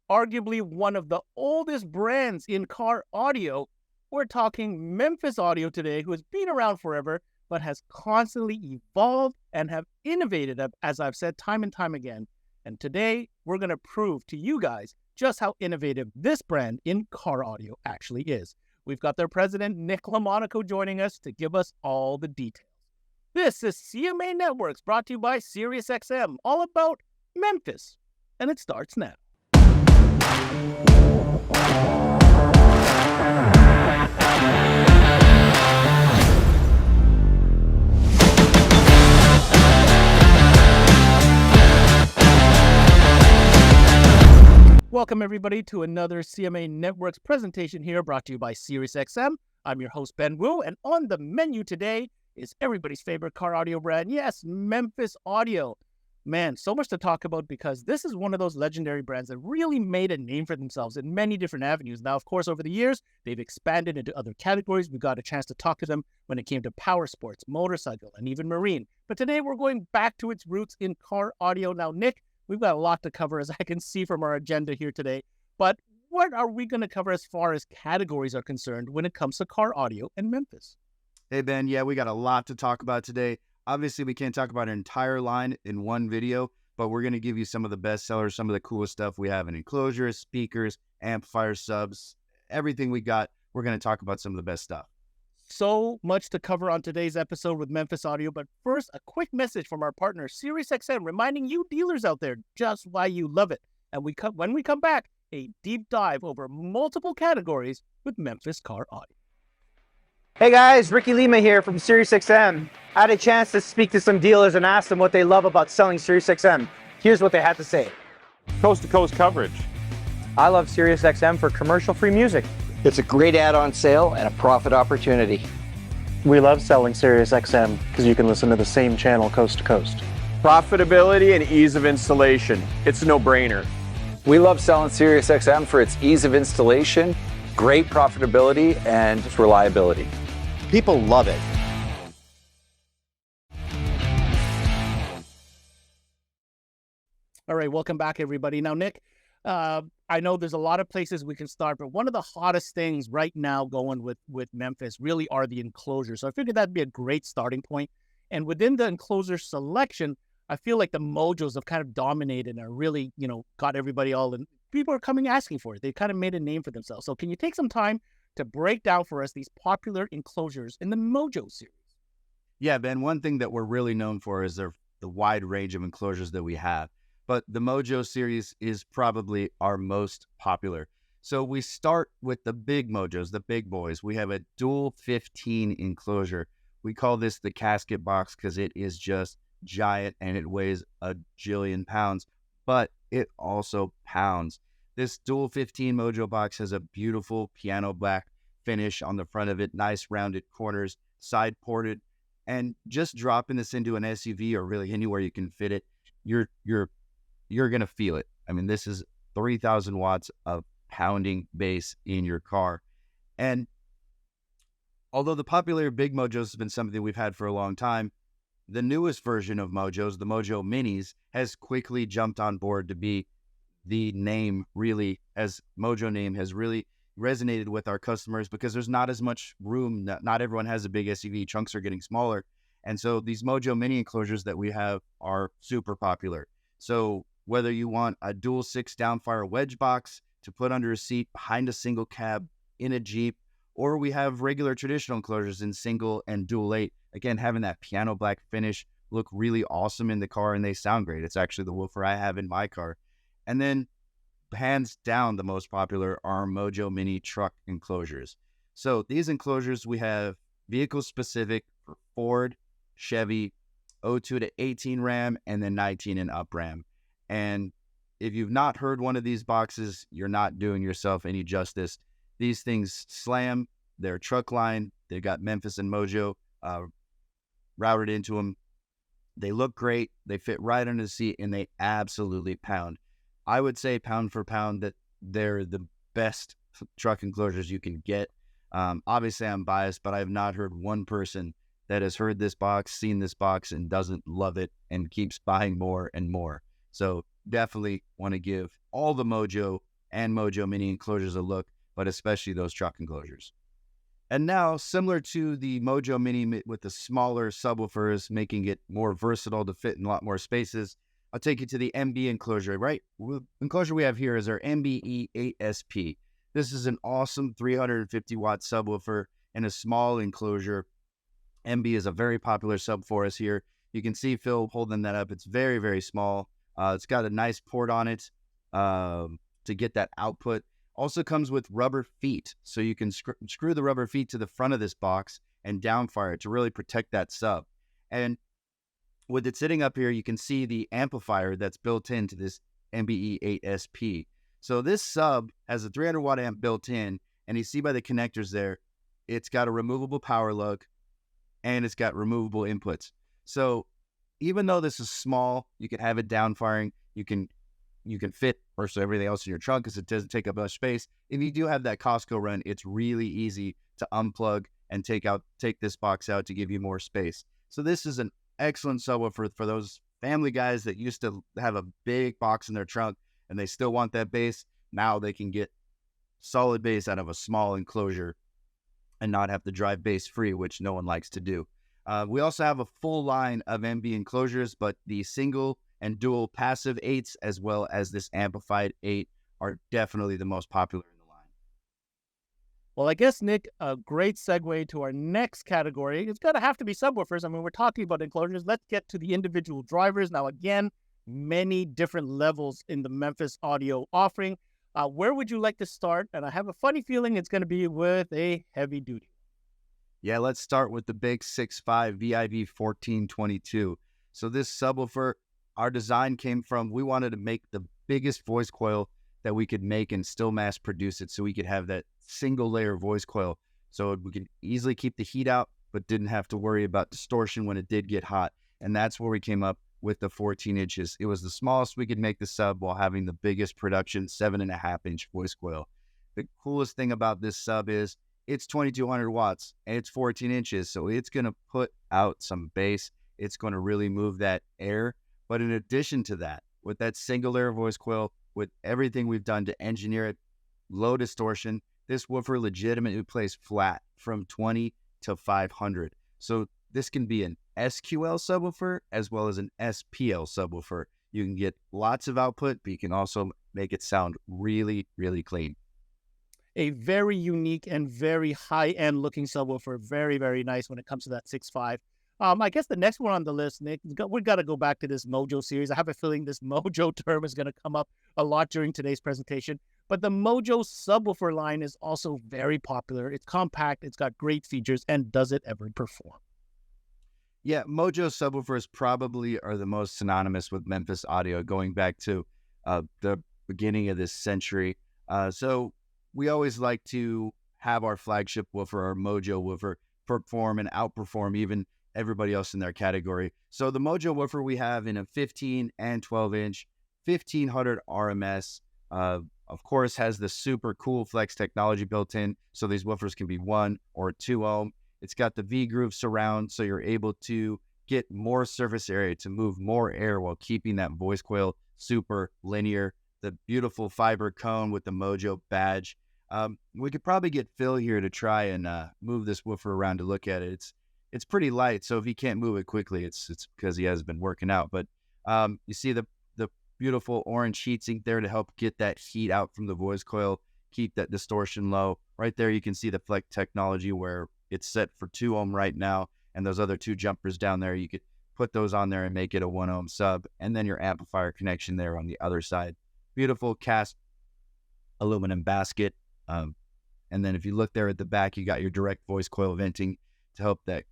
arguably one of the oldest brands in car audio. We're talking Memphis Audio today, who has been around forever, but has constantly evolved and have innovated, as I've said time and time again. And today, we're going to prove to you guys just how innovative this brand in car audio actually is. We've got their president, Nick LOMONACO, joining us to give us all the details. This is CMA Networks, brought to you by SiriusXM, all about Memphis. And it starts now. Welcome, everybody, to another CMA Networks presentation here, brought to you by SiriusXM. I'm your host, Ben Wu, and on the menu today is everybody's favorite car audio brand. Yes, Memphis Audio. Man, so much to talk about because this is one of those legendary brands that really made a name for themselves in many different avenues. Now, of course, over the years, they've expanded into other categories. We got a chance to talk to them when it came to power sports, motorcycle, and even marine. But today, we're going back to its roots in car audio. Now, Nick, we've got a lot to cover, as I can see from our agenda here today. But what are we going to cover as far as categories are concerned when it comes to car audio and Memphis? Hey, Ben. Yeah, we got a lot to talk about today. Obviously, we can't talk about an entire line in one video, but we're going to give you some of the best sellers, some of the coolest stuff we have in enclosures, speakers, amplifiers, subs, everything we got. We're going to talk about some of the best stuff. So much to cover on today's episode with Memphis Audio, but first, a quick message from our partner, SiriusXM, reminding you dealers out there just why you love it. And when we come back, a deep dive over multiple categories with Memphis Car Audio. Hey guys, Ricky Lima here from SiriusXM. I had a chance to speak to some dealers and ask them what they love about selling SiriusXM. Here's what they had to say. Coast-to-coast coverage. I love SiriusXM for commercial-free music. It's a great add-on sale and a profit opportunity. We love selling SiriusXM because you can listen to the same channel coast to coast. Profitability and ease of installation. It's a no-brainer. We love selling SiriusXM for its ease of installation, great profitability, and reliability. People love it. All right, welcome back, everybody. Now, Nick, I know there's a lot of places we can start, but one of the hottest things right now going with Memphis really are the enclosures. So I figured that'd be a great starting point. And within the enclosure selection, I feel like the MOJOs have kind of dominated and are really, got everybody all in. People are coming asking for it. They kind of made a name for themselves. So can you take some time to break down for us these popular enclosures in the MOJO series? Yeah, Ben, one thing that we're really known for is the wide range of enclosures that we have. But the MOJO series is probably our most popular. So we start with the big MOJOs, the big boys. We have a dual 15 enclosure. We call this the casket box because it is just giant and it weighs a jillion pounds, but it also pounds. This dual 15 MOJO box has a beautiful piano black finish on the front of it, nice rounded corners, side ported, and just dropping this into an SUV or really anywhere you can fit it, you're going to feel it. I mean, this is 3,000 watts of pounding bass in your car. And although the popular big MOJOs has been something we've had for a long time, the newest version of MOJOs, the MOJO Minis, has quickly jumped on board to be the name really, as MOJO name has really resonated with our customers because there's not as much room. Not everyone has a big SUV. Trunks are getting smaller. And so these MOJO Mini enclosures that we have are super popular. So whether you want a dual 6 downfire wedge box to put under a seat behind a single cab in a Jeep, or we have regular traditional enclosures in single and dual 8, again, having that piano black finish look really awesome in the car and they sound great. It's actually the woofer I have in my car. And then hands down, the most popular are MOJO Mini truck enclosures. So these enclosures, we have vehicle specific for Ford, Chevy, 02 to 18 Ram, and then 19 and up Ram. And if you've not heard one of these boxes, you're not doing yourself any justice. These things slam. They're truck line. They've got Memphis and MOJO routed into them. They look great. They fit right under the seat, and they absolutely pound. I would say pound for pound that they're the best truck enclosures you can get. Obviously, I'm biased, but I have not heard one person that has heard this box, seen this box, and doesn't love it and keeps buying more and more. So definitely want to give all the MOJO and MOJO mini enclosures a look, but especially those truck enclosures. And now, similar to the MOJO Mini with the smaller subwoofers, making it more versatile to fit in a lot more spaces, I'll take you to the MB enclosure, right? The enclosure we have here is our MBE8SP. This is an awesome 350-watt subwoofer in a small enclosure. MB is a very popular sub for us here. You can see Phil holding that up. It's very, very small. It's got a nice port on it to get that output. Also comes with rubber feet, so you can screw the rubber feet to the front of this box and downfire it to really protect that sub. And with it sitting up here, you can see the amplifier that's built into this MBE8SP. So this sub has a 300 watt amp built in, and you see by the connectors there, it's got a removable power lug and it's got removable inputs. So even though this is small, you can have it downfiring. You can fit virtually everything else in your trunk because it doesn't take up much space. If you do have that Costco run, it's really easy to unplug and take this box out to give you more space. So this is an excellent subwoofer for those family guys that used to have a big box in their trunk and they still want that bass. Now they can get solid bass out of a small enclosure and not have to drive bass free, which no one likes to do. We also have a full line of MB enclosures, but the single and dual passive 8s as well as this amplified 8 are definitely the most popular in the line. Well, I guess, Nick, a great segue to our next category. It's going to have to be subwoofers. I mean, we're talking about enclosures. Let's get to the individual drivers. Now, again, many different levels in the Memphis audio offering. Where would you like to start? And I have a funny feeling it's going to be with a heavy duty. Yeah, let's start with the big 6.5 VIV 1422. So this subwoofer, our design came from, we wanted to make the biggest voice coil that we could make and still mass produce it so we could have that single layer voice coil so we could easily keep the heat out but didn't have to worry about distortion when it did get hot. And that's where we came up with the 14 inches. It was the smallest we could make the sub while having the biggest production 7.5-inch voice coil. The coolest thing about this sub is it's 2200 watts and it's 14 inches. So it's going to put out some bass. It's going to really move that air. But in addition to that, with that single layer voice coil, with everything we've done to engineer it, low distortion, this woofer legitimately plays flat from 20 to 500. So this can be an SQL subwoofer as well as an SPL subwoofer. You can get lots of output, but you can also make it sound really, really clean. A very unique and very high-end looking subwoofer. Very, very nice when it comes to that 6.5. I guess the next one on the list, Nick, we've got to go back to this MOJO series. I have a feeling this MOJO term is going to come up a lot during today's presentation. But the MOJO subwoofer line is also very popular. It's compact, it's got great features, and does it ever perform? Yeah, MOJO subwoofers probably are the most synonymous with Memphis audio going back to the beginning of this century. So we always like to have our flagship woofer, our MOJO woofer, perform and outperform even everybody else in their category. So the MOJO woofer we have in a 15 and 12 inch, 1500 RMS, of course has the super cool flex technology built in. So these woofers can be 1 or 2 ohm. It's got the V-groove surround, so you're able to get more surface area to move more air while keeping that voice coil super linear. The beautiful fiber cone with the MOJO badge. We could probably get Phil here to try and move this woofer around to look at it. It's pretty light, so if he can't move it quickly, it's because he has been working out. But you see the beautiful orange heatsink there to help get that heat out from the voice coil, keep that distortion low. Right there, you can see the flex technology where it's set for 2 ohm right now, and those other 2 jumpers down there, you could put those on there and make it a 1 ohm sub, and then your amplifier connection there on the other side. Beautiful cast aluminum basket. And then if you look there at the back, you got your direct voice coil venting to help that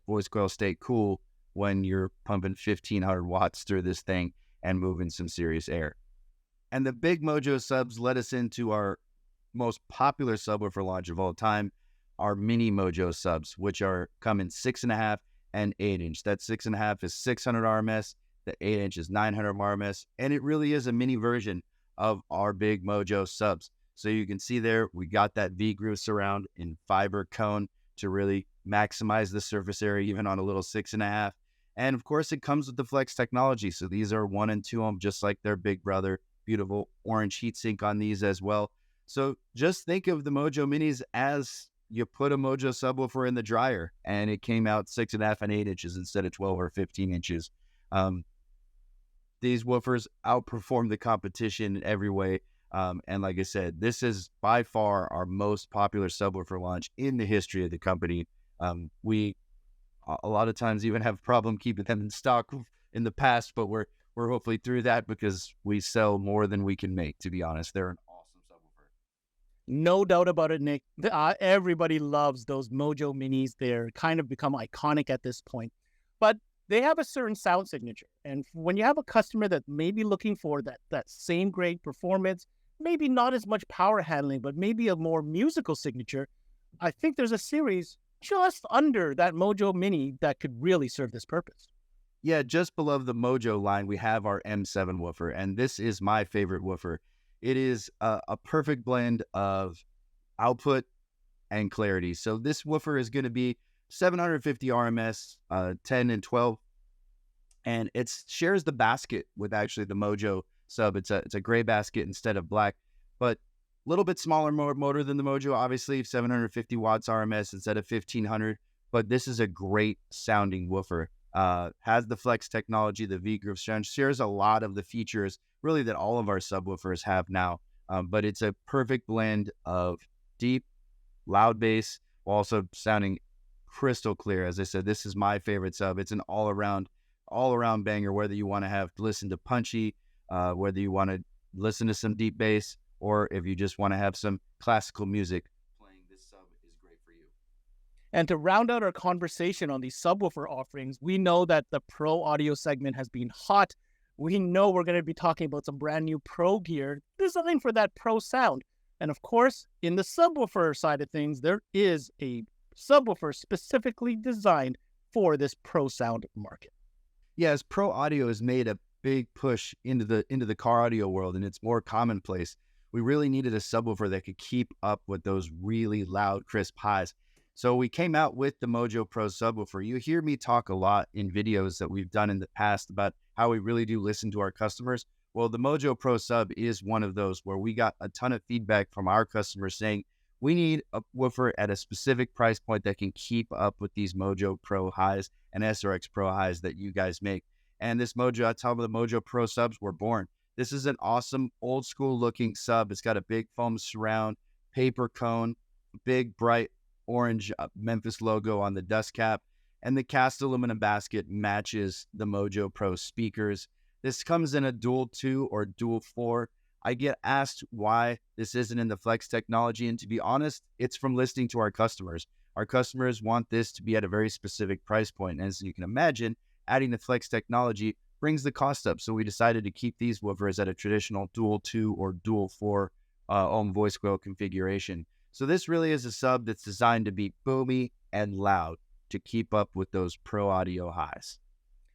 voice coil stay cool when you're pumping 1500 watts through this thing and moving some serious air. And the big MOJO subs led us into our most popular subwoofer launch of all time, our mini MOJO subs, which come in 6.5 and 8 inch. That 6.5 is 600 RMS, the 8 inch is 900 RMS, and it really is a mini version of our big MOJO subs. So you can see there, we got that V-groove surround in fiber cone to really maximize the surface area, even on a little 6.5. And of course, it comes with the flex technology. So these are 1 and 2 ohm, just like their big brother. beautiful orange heatsink on these as well. So just think of the MOJO Minis as you put a MOJO subwoofer in the dryer and it came out 6.5 and 8 inches instead of 12 or 15 inches. These woofers outperform the competition in every way. And like I said, this is by far our most popular subwoofer launch in the history of the company. We a lot of times even have a problem keeping them in stock in the past, but we're hopefully through that because we sell more than we can make, to be honest. They're an awesome subwoofer. No doubt about it, Nick. Everybody loves those MOJO Minis. They're kind of become iconic at this point. But they have a certain sound signature. And when you have a customer that may be looking for that same great performance, maybe not as much power handling, but maybe a more musical signature, I think there's a series just under that MOJO Mini that could really serve this purpose. Yeah, just below the MOJO line, we have our M7 woofer, and this is my favorite woofer. It is a perfect blend of output and clarity. So this woofer is going to be 750 RMS, 10 and 12, and it shares the basket with actually the MOJO sub. It's a gray basket instead of black, but a little bit smaller motor than the MOJO, obviously 750 watts RMS instead of 1500, but this is a great sounding woofer. Has the flex technology, the V-groove strength, shares a lot of the features really that all of our subwoofers have now, but it's a perfect blend of deep, loud bass, while also sounding crystal clear. As I said, this is my favorite sub. It's an all-around banger, whether you want to have to listen to punchy, whether you want to listen to some deep bass, or if you just want to have some classical music playing, this sub is great for you. And to round out our conversation on these subwoofer offerings, we know that the pro audio segment has been hot. We know we're going to be talking about some brand new pro gear designed for that pro sound. And of course, in the subwoofer side of things, there is a subwoofer specifically designed for this pro sound market. Yeah, as pro audio has made a big push into the car audio world and it's more commonplace, we really needed a subwoofer that could keep up with those really loud, crisp highs. So we came out with the MOJO Pro subwoofer. You hear me talk a lot in videos that we've done in the past about how we really do listen to our customers. Well, the MOJO Pro sub is one of those where we got a ton of feedback from our customers saying, we need a woofer at a specific price point that can keep up with these MOJO Pro highs and SRX Pro highs that you guys make. And this MOJO, that's how the MOJO Pro subs were born. This is an awesome old school looking sub. It's got a big foam surround, paper cone, big bright orange Memphis logo on the dust cap, and the cast aluminum basket matches the MOJO Pro speakers. This comes in a dual 2 or dual 4. I get asked why this isn't in the flex technology, and to be honest, it's from listening to our customers. Our customers want this to be at a very specific price point, and as you can imagine, adding the flex technology brings the cost up. So we decided to keep these woofers at a traditional dual 2 or dual 4 ohm voice coil configuration. So this really is a sub that's designed to be boomy and loud to keep up with those pro audio highs.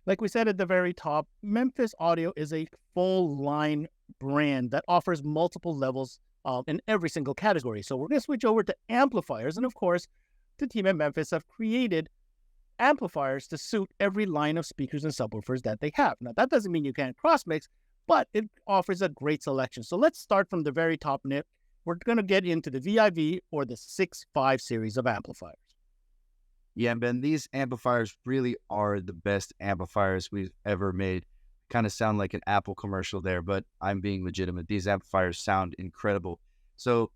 Like we said at the very top, Memphis Audio is a full line brand that offers multiple levels in every single category. So we're going to switch over to amplifiers. And of course, the team at Memphis have created amplifiers to suit every line of speakers and subwoofers that they have. Now, that doesn't mean you can't cross mix, but it offers a great selection. So let's start from the very top, Nick. We're going to get into the VIV or the 6.5 series of amplifiers. Yeah, Ben, these amplifiers really are the best amplifiers we've ever made. Kind of sound like an Apple commercial there, but I'm being legitimate. These amplifiers sound incredible. So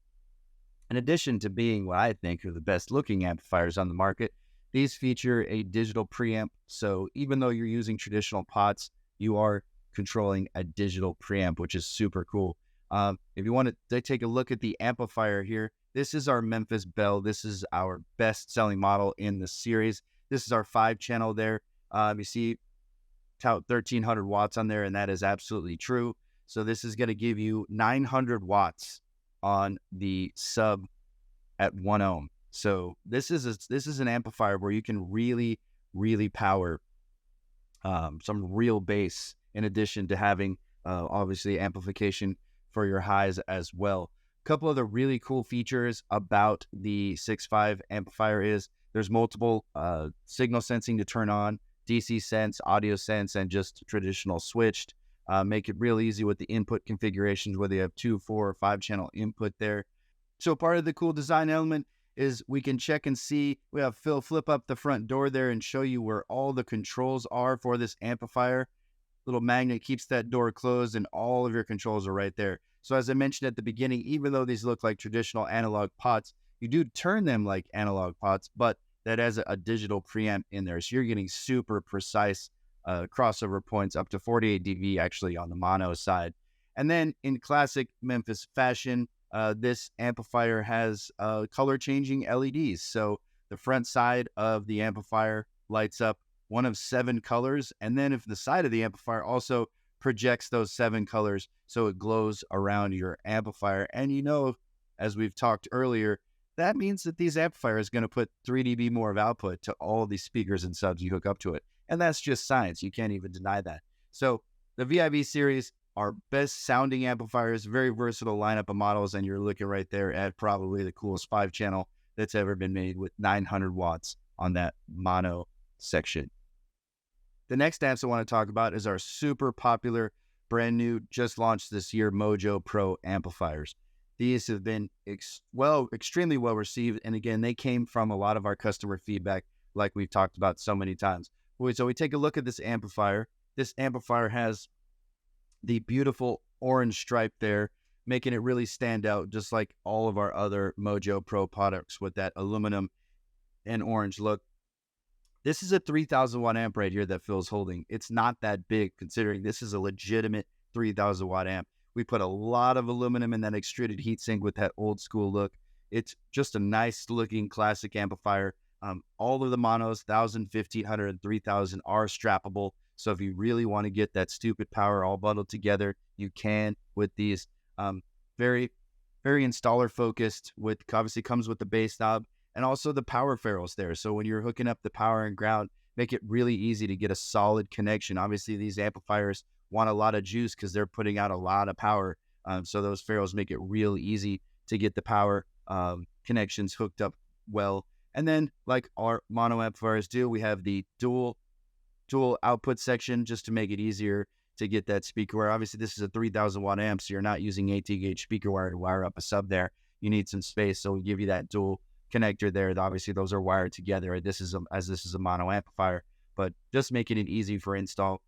in addition to being what I think are the best looking amplifiers on the market, these feature a digital preamp. So even though you're using traditional pots, you are controlling a digital preamp, which is super cool. If you want to take a look at the amplifier here, this is our Memphis Bell. This is our best selling model in the series. This is our 5-channel there. You see tout 1300 watts on there, and that is absolutely true. So this is going to give you 900 watts on the sub at 1 ohm. So this is an amplifier where you can really, really power some real bass in addition to having obviously amplification for your highs as well. A couple of the really cool features about the 6.5 amplifier is there's multiple signal sensing to turn on, DC sense, audio sense, and just traditional switched. make it real easy with the input configurations, whether you have 2, 4, or 5 channel input there. So part of the cool design element is we can check and see. We have Phil flip up the front door there and show you where all the controls are for this amplifier. Little magnet keeps that door closed and all of your controls are right there. So as I mentioned at the beginning, even though these look like traditional analog pots, you do turn them like analog pots, but that has a digital preamp in there. So you're getting super precise crossover points up to 48 dB actually on the mono side. And then in classic Memphis fashion, this amplifier has color changing LEDs. So the front side of the amplifier lights up one of 7 colors. And then if the side of the amplifier also projects those 7 colors, so it glows around your amplifier. And you know, as we've talked earlier, that means that these amplifiers are going to put 3 dB more of output to all these speakers and subs you hook up to it. And that's just science. You can't even deny that. So the VIV series are best sounding amplifiers, very versatile lineup of models. And you're looking right there at probably the coolest 5-channel that's ever been made with 900 watts on that mono section. The next amps I want to talk about is our super popular, brand new, just launched this year, MOJO Pro amplifiers. These have been extremely well received. And again, they came from a lot of our customer feedback, like we've talked about so many times. So we take a look at this amplifier. This amplifier has the beautiful orange stripe there, making it really stand out, just like all of our other MOJO Pro products with that aluminum and orange look. This is a 3,000 watt amp right here that Phil's holding. It's not that big considering this is a legitimate 3,000 watt amp. We put a lot of aluminum in that extruded heatsink with that old school look. It's just a nice looking classic amplifier. All of the monos, 1,000, 1,500, and 3,000 are strappable. So if you really want to get that stupid power all bundled together, you can with these. Very, very installer focused. With obviously comes with the bass knob and also the power ferrules there. So when you're hooking up the power and ground, make it really easy to get a solid connection. Obviously, these amplifiers want a lot of juice because they're putting out a lot of power. So those ferrules make it real easy to get the power connections hooked up well. And then, like our mono amplifiers do, we have the dual output section just to make it easier to get that speaker wire. Obviously, this is a 3,000 watt amp, so you're not using 18 gauge speaker wire to wire up a sub there. You need some space, so we give you that dual connector there. Obviously, those are wired together. This is a mono amplifier, but just making it easy for install.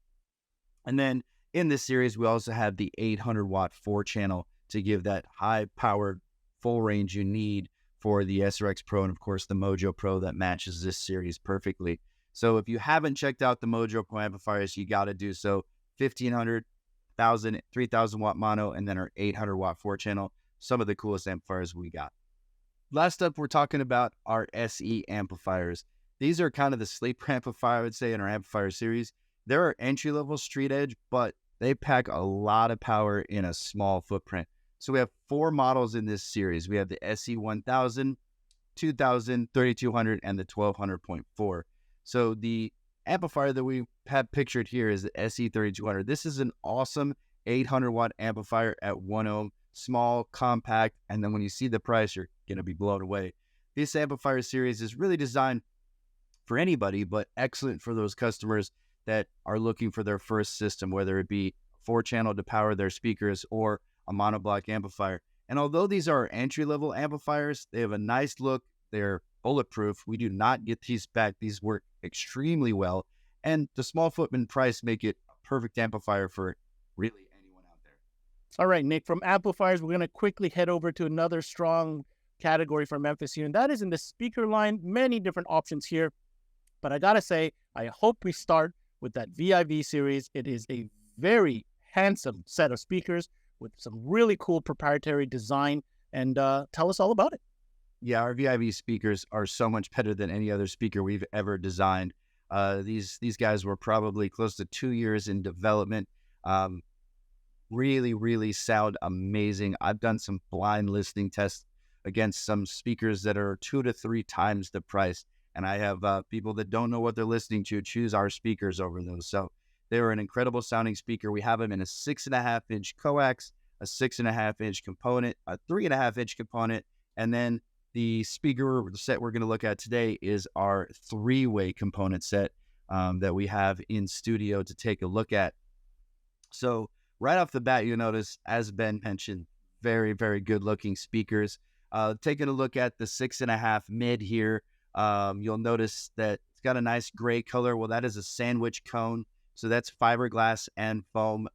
And then in this series, we also have the 800 watt 4-channel to give that high powered full range you need for the SRX Pro and of course the MOJO Pro that matches this series perfectly. So if you haven't checked out the MOJO Pro amplifiers, you got to do so. 1,500, 1,000, 3,000 watt mono, and then our 800 watt 4-channel. Some of the coolest amplifiers we got. Last up, we're talking about our SE amplifiers. These are kind of the sleeper amplifier, I would say, in our amplifier series. They're our entry-level street edge, but they pack a lot of power in a small footprint. So we have 4 models in this series. We have the SE 1000, 2000, 3200, and the 1200.4. So the amplifier that we have pictured here is the SE 3200. This is an awesome 800 watt amplifier at 1 ohm, small, compact, and then when you see the price, you're going to be blown away. This amplifier series is really designed for anybody, but excellent for those customers that are looking for their first system, whether it be 4-channel to power their speakers or a monoblock amplifier. And although these are entry-level amplifiers, they have a nice look. They're bulletproof. We do not get these back. These work extremely well. And the small footprint price make it a perfect amplifier for really anyone out there. All right, Nick, from amplifiers, we're going to quickly head over to another strong category for Memphis here, and that is in the speaker line. Many different options here. But I got to say, I hope we start with that VIV series. It is a very handsome set of speakers with some really cool proprietary design. And tell us all about it. Yeah, our VIV speakers are so much better than any other speaker we've ever designed. These guys were probably close to 2 years in development. Really, really sound amazing. I've done some blind listening tests against some speakers that are 2 to 3 times the price. And I have people that don't know what they're listening to choose our speakers over those. So they were an incredible sounding speaker. We have them in a 6.5-inch coax, a 6.5-inch component, a 3.5-inch component, and then the speaker set we're going to look at today is our 3-way component set that we have in studio to take a look at. So right off the bat, you notice, as Ben mentioned, very, very good looking speakers. Taking a look at the 6.5 mid here, you'll notice that it's got a nice gray color. Well, that is a sandwich cone. So that's fiberglass and foam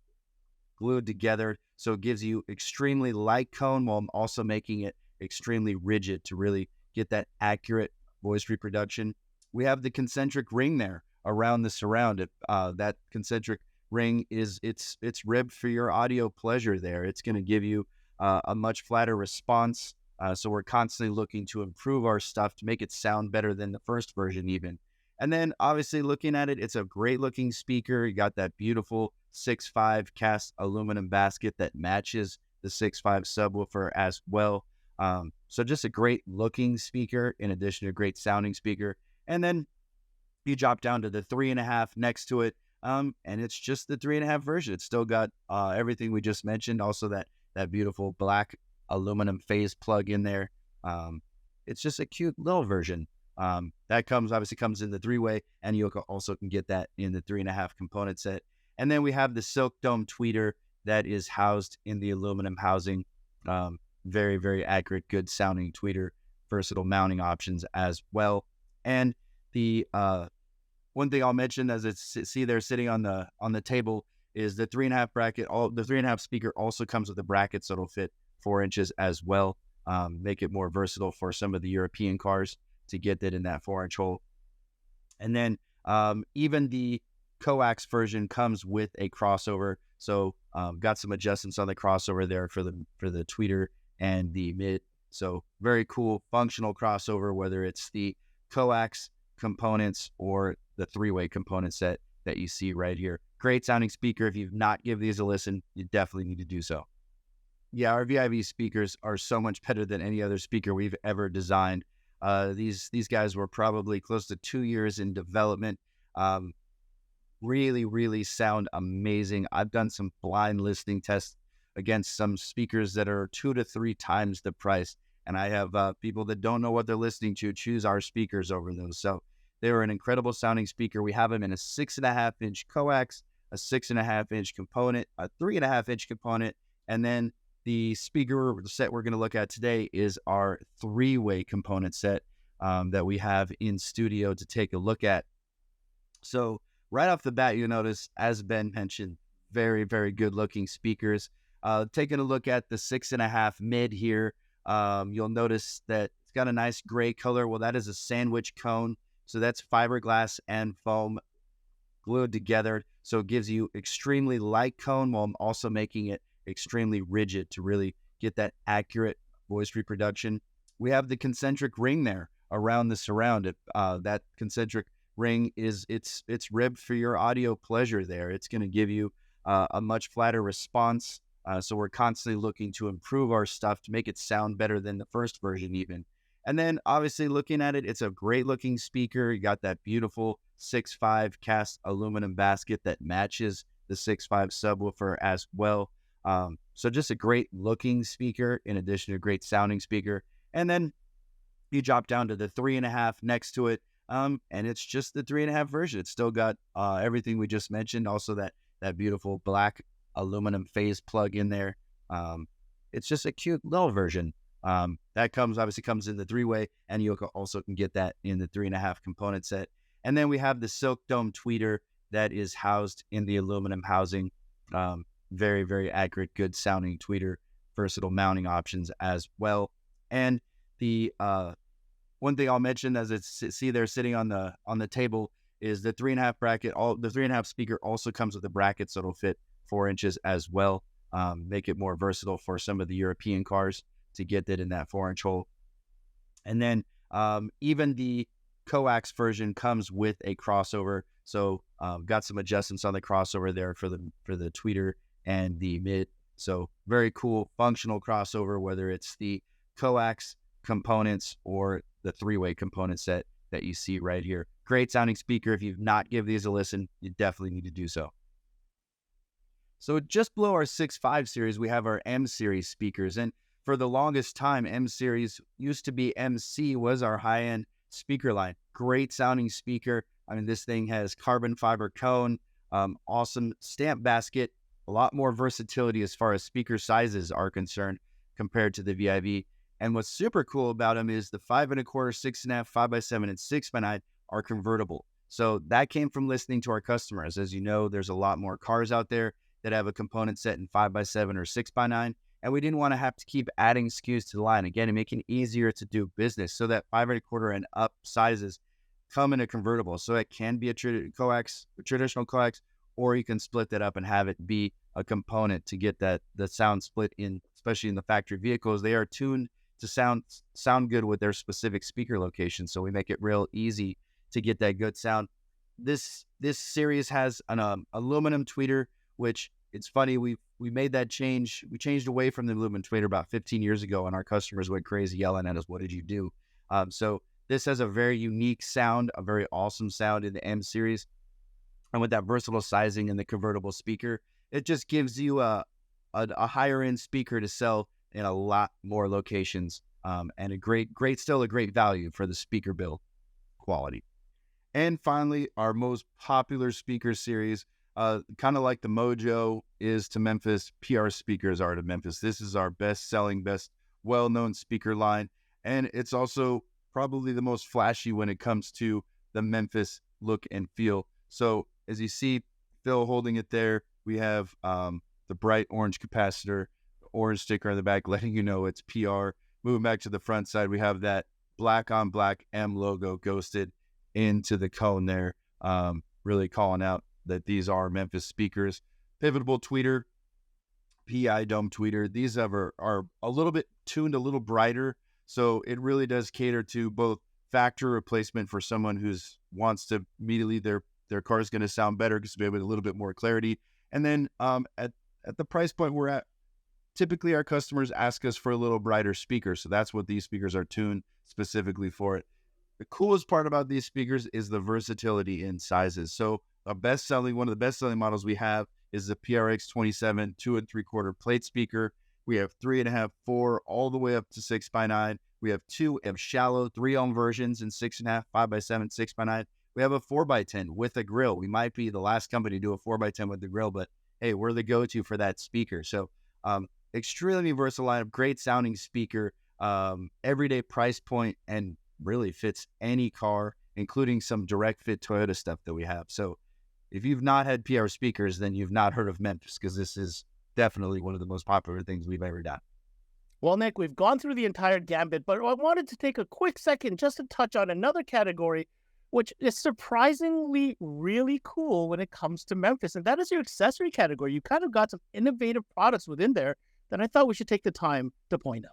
glued together. So it gives you extremely light cone while I'm also making it extremely rigid to really get that accurate voice reproduction. We have the concentric ring there around the surround. That concentric ring is it's ribbed for your audio pleasure there. It's going to give you a much flatter response. So we're constantly looking to improve our stuff to make it sound better than the first version even. And then obviously looking at it, it's a great looking speaker. You got that beautiful 6.5 cast aluminum basket that matches the 6.5 subwoofer as well. So just a great looking speaker in addition to a great sounding speaker. And then you drop down to the 3.5 next to it. And it's just the 3.5 version. It's still got everything we just mentioned. Also that beautiful black aluminum phase plug in there. It's just a cute little version. That obviously comes in the 3-way, and you also can get that in the 3.5 component set. And then we have the silk dome tweeter that is housed in the aluminum housing. Very, very accurate, good sounding tweeter, versatile mounting options as well. And the one thing I'll mention, as it's see there sitting on the table, is the 3.5 bracket. The 3.5 speaker also comes with a bracket, so it'll fit 4 inches as well. Make it more versatile for some of the European cars to get that in that 4-inch hole. And then even the coax version comes with a crossover. So got some adjustments on the crossover there for the tweeter and the mid. So very cool functional crossover, whether it's the coax components or the 3-way component set that you see right here. Great sounding speaker. If you've not given these a listen, you definitely need to do so. Yeah, our VIV speakers are so much better than any other speaker we've ever designed. These guys were probably close to 2 years in development. Really, really sound amazing. I've done some blind listening tests against some speakers that are 2 to 3 times the price. And I have people that don't know what they're listening to choose our speakers over those. So they were an incredible sounding speaker. We have them in a 6.5-inch coax, a 6.5-inch component, a 3.5-inch component, and then the speaker set we're going to look at today is our 3-way component set that we have in studio to take a look at. So right off the bat, you notice, as Ben mentioned, very, very good looking speakers. Taking a look at the 6.5 mid here, you'll notice that it's got a nice gray color. Well, that is a sandwich cone. So that's fiberglass and foam glued together. So it gives you extremely light cone while I'm also making it extremely rigid to really get that accurate voice reproduction. We have the concentric ring there around the surround. That concentric ring is it's ribbed for your audio pleasure there. It's going to give you a much flatter response. So we're constantly looking to improve our stuff to make it sound better than the first version even. And then obviously looking at it, it's a great looking speaker. You got that beautiful 6.5 cast aluminum basket that matches the 6.5 subwoofer as well. So just a great looking speaker in addition to a great sounding speaker. And then you drop down to the 3.5 next to it. And it's just the 3.5 version. It's still got everything we just mentioned. Also that beautiful black aluminum phase plug in there. It's just a cute little version. That obviously comes in the 3-way, and you also can get that in the 3.5 component set. And then we have the silk dome tweeter that is housed in the aluminum housing. Very, very accurate, good sounding tweeter, versatile mounting options as well. And the one thing I'll mention, as it's see there sitting on the table, is the 3.5 bracket. The 3.5 speaker also comes with a bracket, so it'll fit 4 inches as well. Make it more versatile for some of the European cars to get that in that 4-inch hole. And then even the coax version comes with a crossover. So got some adjustments on the crossover there for the tweeter and the mid. So very cool functional crossover, whether it's the coax components or the 3-way component set that you see right here. Great sounding speaker. If you've not given these a listen, you definitely need to do so. So just below our 6.5 series, we have our M series speakers. And for the longest time, M series used to be MC was our high-end speaker line. Great sounding speaker. I mean, this thing has carbon fiber cone, awesome stamp basket, a lot more versatility as far as speaker sizes are concerned compared to the VIV. And what's super cool about them is the 5 1/4, 6.5, 5x7, and 6x9 are convertible. So that came from listening to our customers. As you know, there's a lot more cars out there that have a component set in 5x7 or 6x9. And we didn't want to have to keep adding SKUs to the line, again, and making it easier to do business. So that 5 1/4 and up sizes come in a convertible. So it can be a traditional coax, or you can split that up and have it be a component to get the sound split in, especially in the factory vehicles. They are tuned to sound good with their specific speaker location. So we make it real easy to get that good sound. This series has an aluminum tweeter, which it's funny, we made that change. We changed away from the aluminum tweeter about 15 years ago, and our customers went crazy yelling at us, "What did you do?" So this has a very unique sound, a very awesome sound in the M series. And with that versatile sizing and the convertible speaker, it just gives you a higher end speaker to sell in a lot more locations, and a great value for the speaker build quality. And finally, our most popular speaker series, kind of like the MOJO is to Memphis, PR speakers are to Memphis. This is our best selling, best well-known speaker line. And it's also probably the most flashy when it comes to the Memphis look and feel. So as you see Phil holding it there, we have the bright orange capacitor, orange sticker on the back letting you know it's PR. Moving back to the front side, we have that black on black M logo ghosted into the cone there, really calling out that these are Memphis speakers. Pivotable tweeter, PI dome tweeter. These are a little bit tuned a little brighter, so it really does cater to both factory replacement for someone who's wants to immediately their car is going to sound better because we have a little bit more clarity. And then at the price point we're at, typically our customers ask us for a little brighter speaker, so that's what these speakers are tuned specifically for it. The coolest part about these speakers is the versatility in sizes. So one of the best-selling models we have is the PRX27 2 3/4 plate speaker. We have 3.5, 4, all the way up to 6x9. We have two shallow 3-ohm versions in 6.5, 5x7, 6x9. We have a 4x10 with a grill. We might be the last company to do a 4x10 with the grill, but hey, we're the go-to for that speaker. So extremely versatile lineup, great sounding speaker, everyday price point, and really fits any car, including some direct fit Toyota stuff that we have. So if you've not had PR speakers, then you've not heard of Memphis, because this is definitely one of the most popular things we've ever done. Well, Nick, we've gone through the entire gambit, but I wanted to take a quick second just to touch on another category, which is surprisingly really cool when it comes to Memphis, and that is your accessory category. You kind of got some innovative products within there that I thought we should take the time to point out.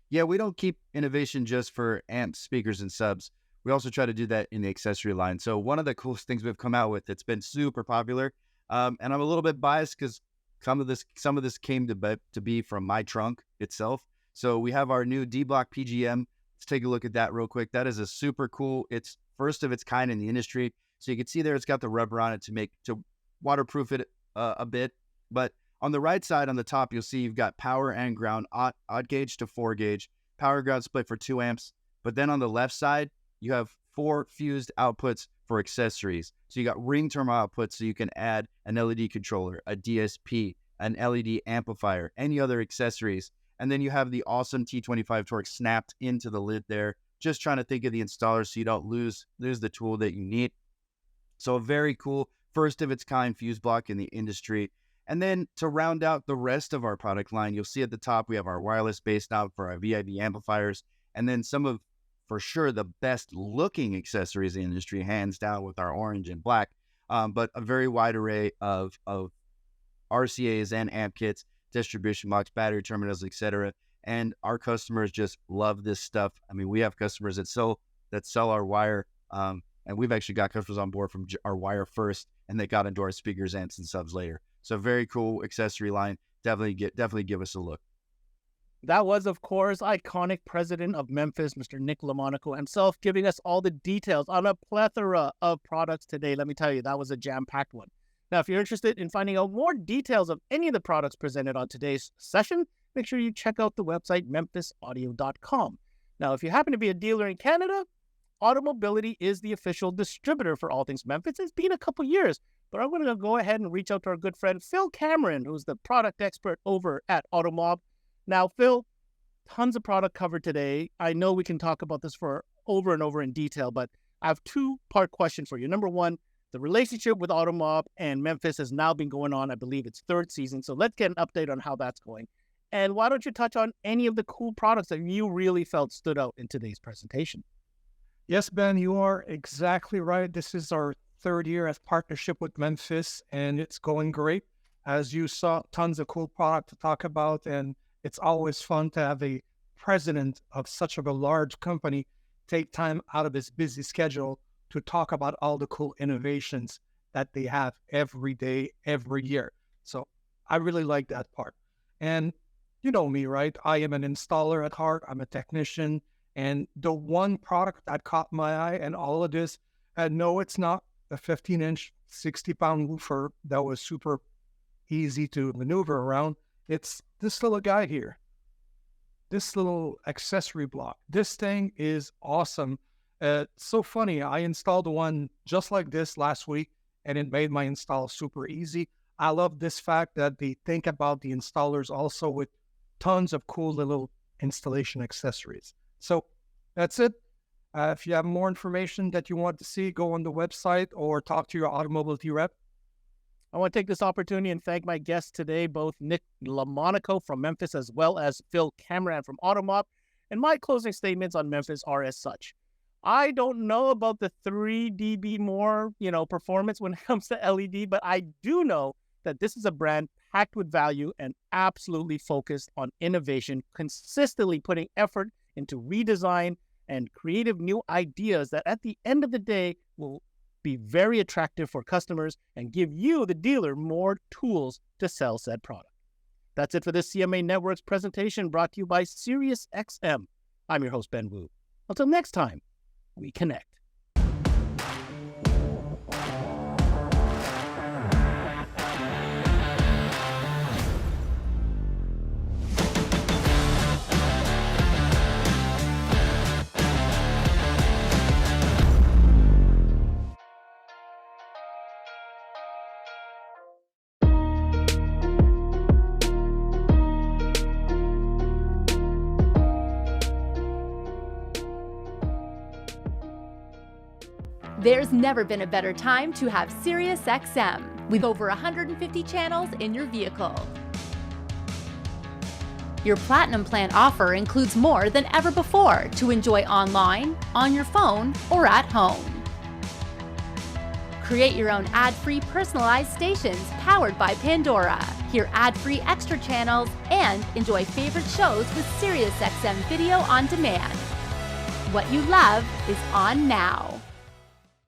Yeah, we don't keep innovation just for amps, speakers, and subs. We also try to do that in the accessory line. So one of the coolest things we've come out with that's been super popular, and I'm a little bit biased because some of this came to be from my trunk itself. So we have our new D-Block PGM. Let's take a look at that real quick. That is a super cool, it's first of its kind in the industry. So you can see there it's got the rubber on it to waterproof it a bit. But on the right side, on the top, you'll see you've got power and ground, odd gauge to 4 gauge, power ground split for 2 amps. But then on the left side, you have 4 fused outputs for accessories. So you got ring terminal outputs, so you can add an LED controller, a DSP, an LED amplifier, any other accessories. And then you have the awesome T25 Torque snapped into the lid there. Just trying to think of the installer so you don't lose the tool that you need. So a very cool, first of its kind fuse block in the industry. And then to round out the rest of our product line, you'll see at the top, we have our wireless bass knob for our VIV amplifiers. And then some of, for sure, the best looking accessories in the industry, hands down, with our orange and black. But a very wide array of RCAs and amp kits, distribution box, battery terminals, etc. And our customers just love this stuff. I mean, we have customers that sell our wire, and we've actually got customers on board from our wire first, and they got into our speakers, amps, and subs later. So very cool accessory line. Definitely give us a look. That was, of course, iconic president of Memphis, Mr. Nick LOMONACO himself, giving us all the details on a plethora of products today. Let me tell you, that was a jam-packed one. Now, if you're interested in finding out more details of any of the products presented on today's session, make sure you check out the website memphisaudio.com. Now, if you happen to be a dealer in Canada, Automobility is the official distributor for all things Memphis. It's been a couple years, But I'm going to go ahead and reach out to our good friend Phil Cameron, who's the product expert over at AutoMob. Now, Phil, tons of product covered today. I know we can talk about this for over and over in detail, but I have two-part question for you. Number one, the relationship with AutoMob and Memphis has now been going on, I believe it's third season. So let's get an update on how that's going. And why don't you touch on any of the cool products that you really felt stood out in today's presentation? Yes, Ben, you are exactly right. This is our third year of partnership with Memphis, and it's going great. As you saw, tons of cool product to talk about, and it's always fun to have a president of such a large company take time out of his busy schedule to talk about all the cool innovations that they have every day, every year. So I really like that part. And you know me, right? I am an installer at heart. I'm a technician. And the one product that caught my eye and all of this, and no, it's not a 15-inch, 60-pound woofer that was super easy to maneuver around. It's this little guy here, this little accessory block. This thing is awesome. So funny. I installed one just like this last week, and it made my install super easy. I love this fact that they think about the installers also with tons of cool little installation accessories. So that's it. If you have more information that you want to see, go on the website or talk to your automobility rep. I want to take this opportunity and thank my guests today, both Nick LoMonaco from Memphis as well as Phil Cameron from AutoMob. And my closing statements on Memphis are as such. I don't know about the 3 dB more, performance when it comes to LED, but I do know that this is a brand packed with value and absolutely focused on innovation, consistently putting effort into redesign and creative new ideas that at the end of the day will be very attractive for customers and give you, the dealer, more tools to sell said product. That's it for this CMA Networks presentation brought to you by SiriusXM. I'm your host, Ben Wu. Until next time, we connect. There's never been a better time to have SiriusXM with over 150 channels in your vehicle. Your Platinum Plan offer includes more than ever before to enjoy online, on your phone, or at home. Create your own ad-free personalized stations powered by Pandora. Hear ad-free extra channels and enjoy favorite shows with SiriusXM Video on Demand. What you love is on now.